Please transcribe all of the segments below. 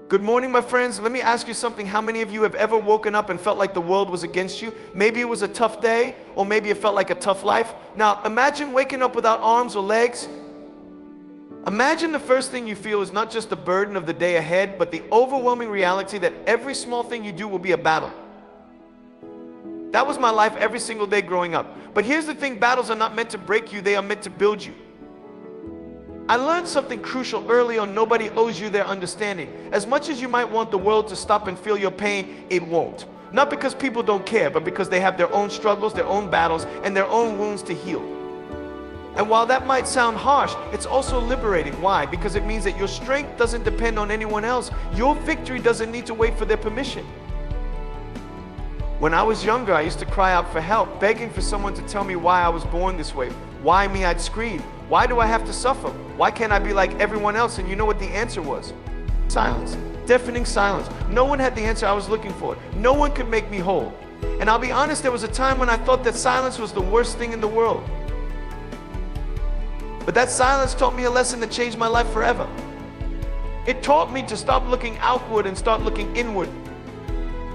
Good morning, my friends. Let me ask you something. How many of you have ever woken up and felt like the world was against you? Maybe it was a tough day, or maybe it felt like a tough life. Now, imagine waking up without arms or legs. Imagine the first thing you feel is not just the burden of the day ahead, but the overwhelming reality that every small thing you do will be a battle. That was my life every single day growing up. But here's the thing, battles are not meant to break you, they are meant to build you. I learned something crucial early on: nobody owes you their understanding. As much as you might want the world to stop and feel your pain, it won't. Not because people don't care, but because they have their own struggles, their own battles, and their own wounds to heal. And while that might sound harsh, it's also liberating. Why? Because it means that your strength doesn't depend on anyone else. Your victory doesn't need to wait for their permission. When I was younger, I used to cry out for help, begging for someone to tell me why I was born this way. Why me? I'd scream. Why do I have to suffer? Why can't I be like everyone else? And you know what the answer was? Silence. Deafening silence. No one had the answer I was looking for. No one could make me whole. And I'll be honest, there was a time when I thought that silence was the worst thing in the world. But that silence taught me a lesson that changed my life forever. It taught me to stop looking outward and start looking inward.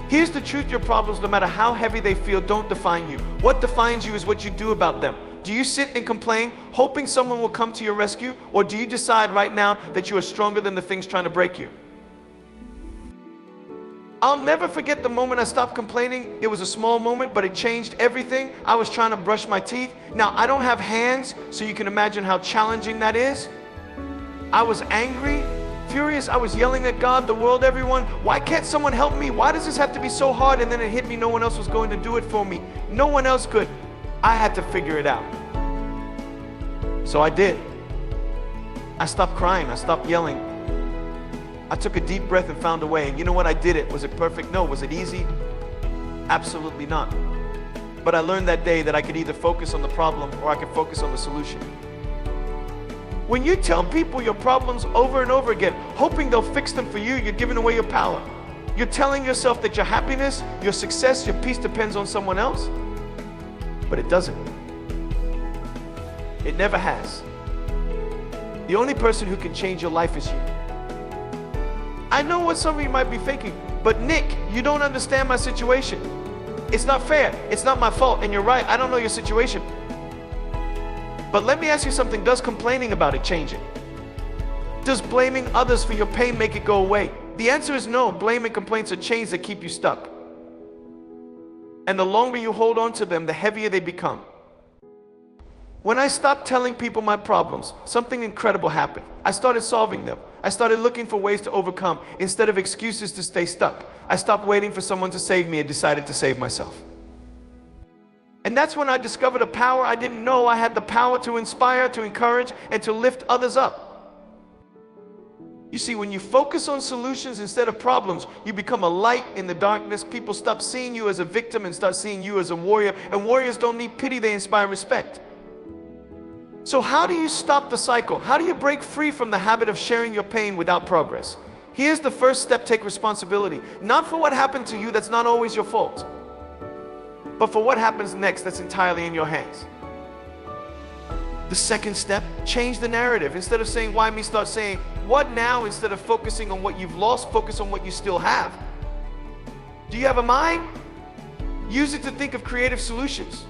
Here's the truth: your problems, no matter how heavy they feel, don't define you. What defines you is what you do about them. Do you sit and complain, hoping someone will come to your rescue? Or do you decide right now that you are stronger than the things trying to break you? I'll never forget the moment I stopped complaining. It was a small moment, but it changed everything. I was trying to brush my teeth. Now, I don't have hands, so you can imagine how challenging that is. I was angry, furious. I was yelling at God, the world, everyone. Why can't someone help me? Why does this have to be so hard? And then it hit me, no one else was going to do it for me. No one else could. I had to figure it out. So I did. I stopped crying. I stopped yelling. I took a deep breath and found a way. And you know what? I did it. Was it perfect? No. Was it easy? Absolutely not. But I learned that day that I could either focus on the problem or I could focus on the solution. When you tell people your problems over and over again, hoping they'll fix them for you, you're giving away your power. You're telling yourself that your happiness, your success, your peace depends on someone else. But it doesn't. It never has. The only person who can change your life is you. I know what some of you might be thinking, but Nick, you don't understand my situation. It's not fair. It's not my fault. And you're right, I don't know your situation. But let me ask you something. Does complaining about it change it? Does blaming others for your pain make it go away? The answer is no. Blame and complaints are chains that keep you stuck. And the longer you hold on to them, the heavier they become. When I stopped telling people my problems, something incredible happened. I started solving them. I started looking for ways to overcome instead of excuses to stay stuck. I stopped waiting for someone to save me and decided to save myself. And that's when I discovered a power I didn't know I had: the power to inspire, to encourage, and to lift others up. You see, when you focus on solutions instead of problems, you become a light in the darkness. People stop seeing you as a victim and start seeing you as a warrior. And warriors don't need pity, they inspire respect. So how do you stop the cycle? How do you break free from the habit of sharing your pain without progress? Here's the first step: take responsibility. Not for what happened to you, that's not always your fault, but for what happens next, that's entirely in your hands. The second step: change the narrative. Instead of saying, why me, start saying, what now? Instead of focusing on what you've lost, focus on what you still have. Do you have a mind? Use it to think of creative solutions.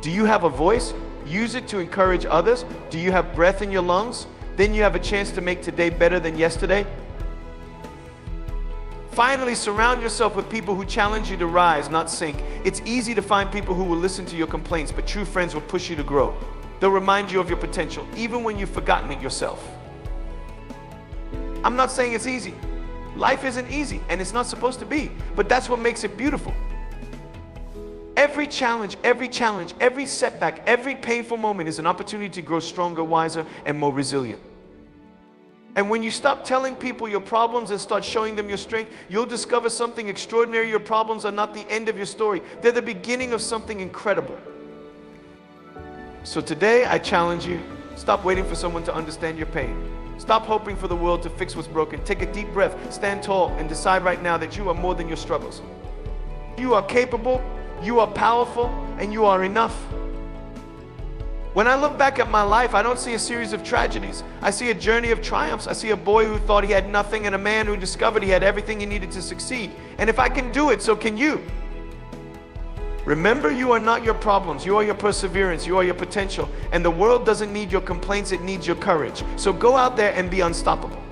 Do you have a voice? Use it to encourage others. Do you have breath in your lungs? Then you have a chance to make today better than yesterday. Finally, surround yourself with people who challenge you to rise, not sink. It's easy to find people who will listen to your complaints, but true friends will push you to grow. They'll remind you of your potential, even when you've forgotten it yourself. I'm not saying it's easy. Life isn't easy, and it's not supposed to be, but that's what makes it beautiful. Every challenge, every setback, every painful moment is an opportunity to grow stronger, wiser, and more resilient. And when you stop telling people your problems and start showing them your strength, you'll discover something extraordinary. Your problems are not the end of your story. They're the beginning of something incredible. So today, I challenge you, stop waiting for someone to understand your pain. Stop hoping for the world to fix what's broken. Take a deep breath, stand tall, and decide right now that you are more than your struggles. You are capable, you are powerful, and you are enough. When I look back at my life, I don't see a series of tragedies. I see a journey of triumphs. I see a boy who thought he had nothing and a man who discovered he had everything he needed to succeed. And if I can do it, so can you. Remember, you are not your problems. You are your perseverance. You are your potential. And the world doesn't need your complaints. It needs your courage. So go out there and be unstoppable.